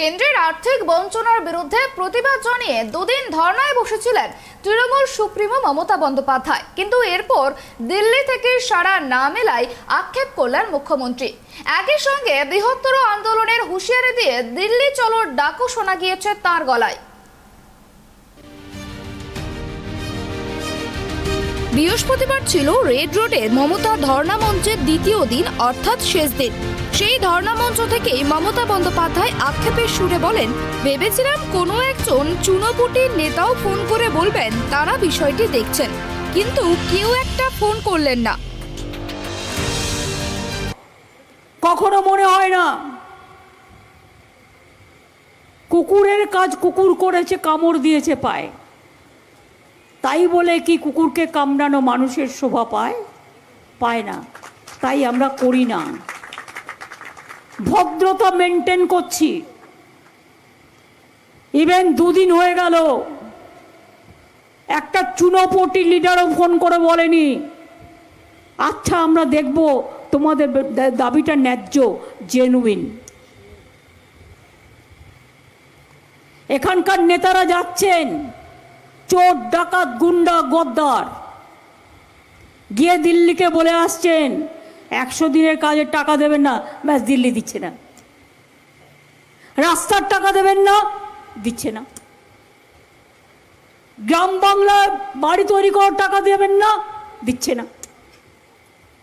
কেন্দ্রের আর্থিক বঞ্চনার বিরুদ্ধে প্রতিবাদ জানিয়ে দুদিন ধর্নায় বসেছিলেন তৃণমূল সুপ্রিমো মমতা বন্দ্যোপাধ্যায়, কিন্তু এরপর দিল্লি থেকে সাড়া না মেলায় আক্ষেপ করলেন মুখ্যমন্ত্রী। একই সঙ্গে বৃহত্তর আন্দোলনের হুঁশিয়ারি দিয়ে দিল্লি চলোর ডাকও শোনা গিয়েছে তার গলায়। বৃহস্পতিবার ছিল রেড রোডে মমতা ধর্ণা মঞ্চের দ্বিতীয় দিন, অর্থাৎ শেষ দিন। সেই ধর্ণা মঞ্চ থেকেই মমতা বন্দ্যোপাধ্যায় আক্ষেপের সুরে বলেন, ভেবেছিলাম কোনো একজন চুনোপুটির নেতাও ফোন করে বলবেন তারা বিষয়টি দেখছেন, কিন্তু কেউ একটা ফোন করলেন না। কখনো মনে হয় না কুকুরের কাজ কুকুর করেছে, কামড় দিয়েছে পায়, তাই বলে কি কুকুরকে কামড়ানো মানুষের শোভা পায়? পায় না, তাই আমরা করি না। ভদ্রতা মেনটেন করছি। ইভেন দুদিন হয়ে গেল একটা চুনোপটি লিডারও ফোন করে বলেনি আচ্ছা আমরা দেখব তোমাদের দাবিটা ন্যায্য, জেনুইন। এখানকার নেতারা যাচ্ছেন চোর, ডাকাত, গুন্ডা, গদ্দার, গিয়ে দিল্লিকে বলে আসছেন 100 দিনের কাজের টাকা দেবেন না, ব্যাস দিল্লি দিচ্ছে না। রাস্তার টাকা দেবেন না, দিচ্ছে না। গ্রাম বাংলায় বাড়ি তৈরি করার টাকা দেবেন না, দিচ্ছে না।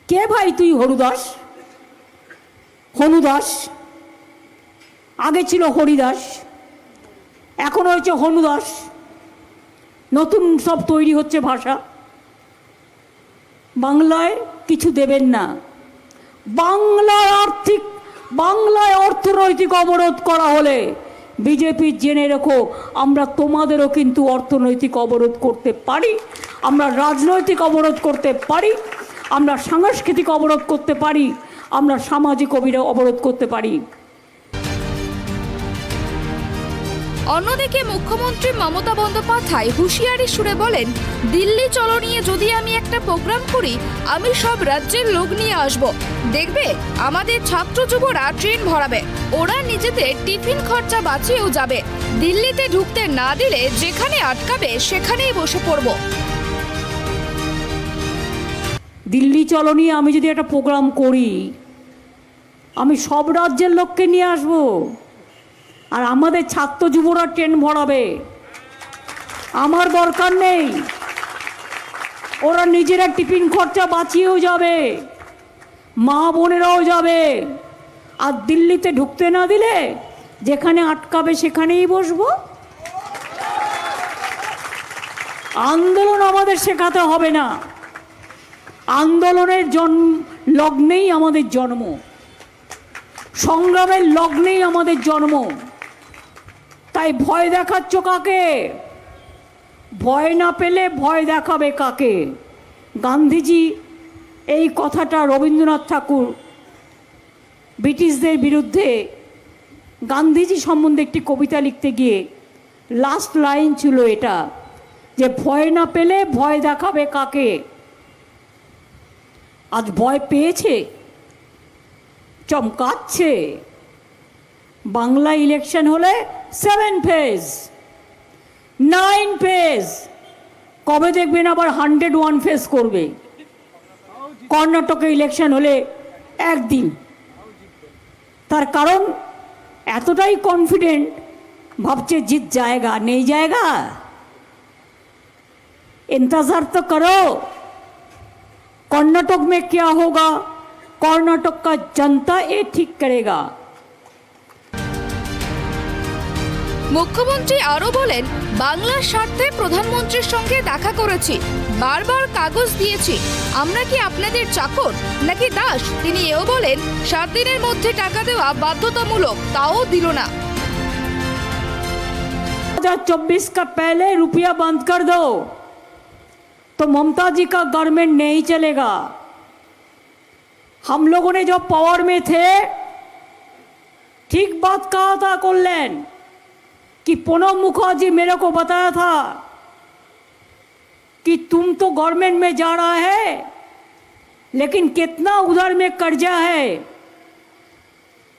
কে ভাই তুই? হরুদাস, হনুদাস, আগে ছিল হরিদাস, এখন হয়েছে হনুদাস। নতুন সব তৈরি হচ্ছে ভাষা। বাংলায় কিছু দেবেন না। বাংলায় অর্থনৈতিক অবরোধ করা হলে বিজেপি জেনে রেখো, আমরা তোমাদেরও কিন্তু অর্থনৈতিক অবরোধ করতে পারি, আমরা রাজনৈতিক অবরোধ করতে পারি, আমরা সাংস্কৃতিক অবরোধ করতে পারি, আমরা সামাজিক অবরোধ করতে পারি। অন্যদিকে মুখ্যমন্ত্রী মমতা বন্দ্যোপাধ্যায় হুঁশিয়ারি সুরে বলেন, দিল্লি চলো নিয়ে যদি আমি একটা প্রোগ্রাম করি, আমি সব রাজ্যের লোক নিয়ে আসব। দেখবে আমাদের ছাত্র যুবরা ট্রেন ভরাবে, ওরা নিজেদের টিফিন খরচা বাঁচিয়েও যাবে। দিল্লিতে ঢুকতে না দিলে যেখানে আটকাবে সেখানেই বসে পড়ব। দিল্লি চলো নিয়ে আমি যদি একটা প্রোগ্রাম করি, আমি সব রাজ্যের লোককে নিয়ে আসবো, আর আমাদের ছাত্র যুবরা ট্রেন ভরাবে। আমার দরকার নেই, ওরা নিজেরা টিফিন খরচা বাঁচিয়েও যাবে, মা বোনেরাও যাবে। আর দিল্লিতে ঢুকতে না দিলে যেখানে আটকাবে সেখানেই বসবো। আন্দোলন আমাদের শেখাতে হবে না, আন্দোলনের লগ্নেই আমাদের জন্ম, সংগ্রামের লগ্নেই আমাদের জন্ম। তাই ভয় দেখাচ্ছ কাকে? ভয় না পেলে ভয় দেখাবে কাকে? গান্ধীজি এই কথাটা, রবীন্দ্রনাথ ঠাকুর ব্রিটিশদের বিরুদ্ধে গান্ধীজি সম্বন্ধে একটি কবিতা লিখতে গিয়ে লাস্ট লাইন ছিল এটা, যে ভয় না পেলে ভয় দেখাবে কাকে? আজ ভয় পেয়েছে, চমকাচ্ছে। বাংলা ইলেকশন হলে 7 ফেজ, 9 ফেজ, কবে দেখবেন আবার 101 ফেজ করবে। কর্ণাটকে ইলেকশন হলে একদিন। তার কারণ এতটাই কনফিডেন্ট, ভাবছে জিত জায়গা, নেই জায়গা। इंतजार तो करो, कर्नाटक में क्या होगा, कर्नाटक का जनता ये ठीक करेगा। মুখ্যমন্ত্রী আরো বলেন, বাংলার স্বার্থে প্রধানমন্ত্রীর সঙ্গে দেখা করেছি, বারবার কাগজ দিয়েছি, আমরা কি আপনাদের চাকর নাকি দাস? তিনি এও বলেন, 7 দিনের মধ্যে টাকা দেওয়া বাধ্যতামূলক, তাও দিল না। 2024 का पहले रुपया बंद कर दो तो ममता जी का गवर्नमेंट नहीं चलेगा। हम लोगों ने जो पावर में थे ठीक बात कहा था कल्याण कि प्रणब मुखर्जी मेरे को बताया था कि तुम तो गवर्नमेंट में जा रहा है, लेकिन कितना उधर में कर्जा है,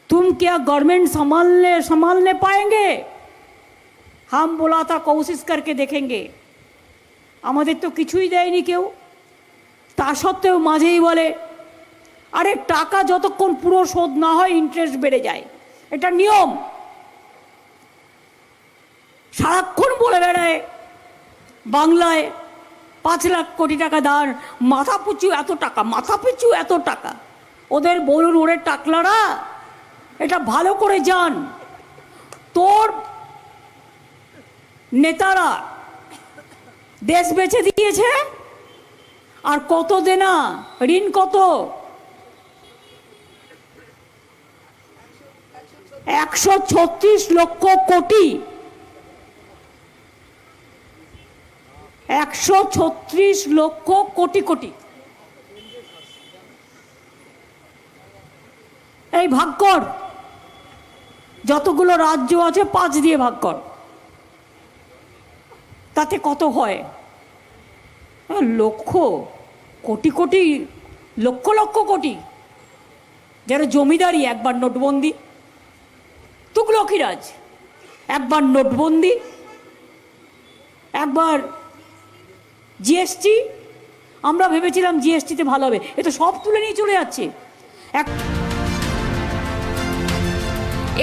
तुम क्या गवर्नमेंट संभालने पाएंगे? हम बोला था कोशिश करके देखेंगे। আমাদের তো কিছুই দেয়নি কেউ, তা সত্ত্বেও মাঝেই বলে আরে টাকা যতক্ষণ পুরো শোধ না হয় ইন্টারেস্ট বেড়ে যায়, এটা নিয়ম। সারাক্ষণ বলে বেড়ায় বাংলায় 5 লাখ কোটি টাকা দান, মাথা পিছু এত টাকা, মাথা পিছু এত টাকা। ওদের বলুন ওরে টাকলারা, এটা ভালো করে জান, তোর নেতারা দেশ বেচে দিয়েছে আর কত দেনা, ঋণ কত? 136 লক্ষ কোটি, 136 লক্ষ কোটি কোটি। এই ভাগ কর, যতগুলো রাজ্য আছে 5 দিয়ে ভাগ কর, তাতে কত হয়? লক্ষ, কোটি কোটি, লক্ষ লক্ষ কোটি। যারা জমিদারি, একবার নোটবন্দি, তুগলকিরাজ, একবার নোটবন্দি, একবার জিএসটি। আমরা ভেবেছিলাম জিএসটিতে ভালো হবে, এ তো সব তুলে নিয়ে চলে যাচ্ছে।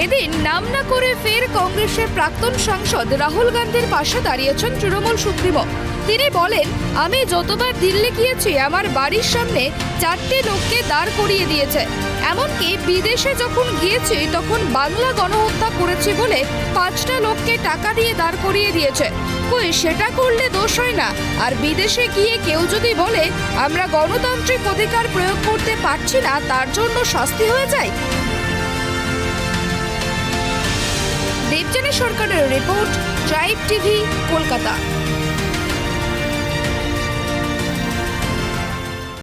এদিন নাম না করে ফের কংগ্রেসের প্রাক্তন সাংসদ রাহুল গান্ধীর পাশে দাঁড়িয়েছেন তৃণমূল সুপ্রিমো। তিনি বলেন, আমি যতবার দিল্লি গিয়েছি আমার বাড়ির সামনে 4টে লোককে দাঁড় করিয়ে দিয়েছে, এমনকি বিদেশে যখন গিয়েছি তখন বাংলা গণহত্যা করেছি বলে 5টা লোককে টাকা দিয়ে দাঁড় করিয়ে দিয়েছে। কই সেটা করলে দোষ হয় না? আর বিদেশে গিয়ে কেউ যদি বলে আমরা গণতান্ত্রিক অধিকার প্রয়োগ করতে পারছি না, তার জন্য শাস্তি হয়ে যায়? দেবযানী সরকারের রিপোর্ট, ট্রাইব টিভি, কলকাতা।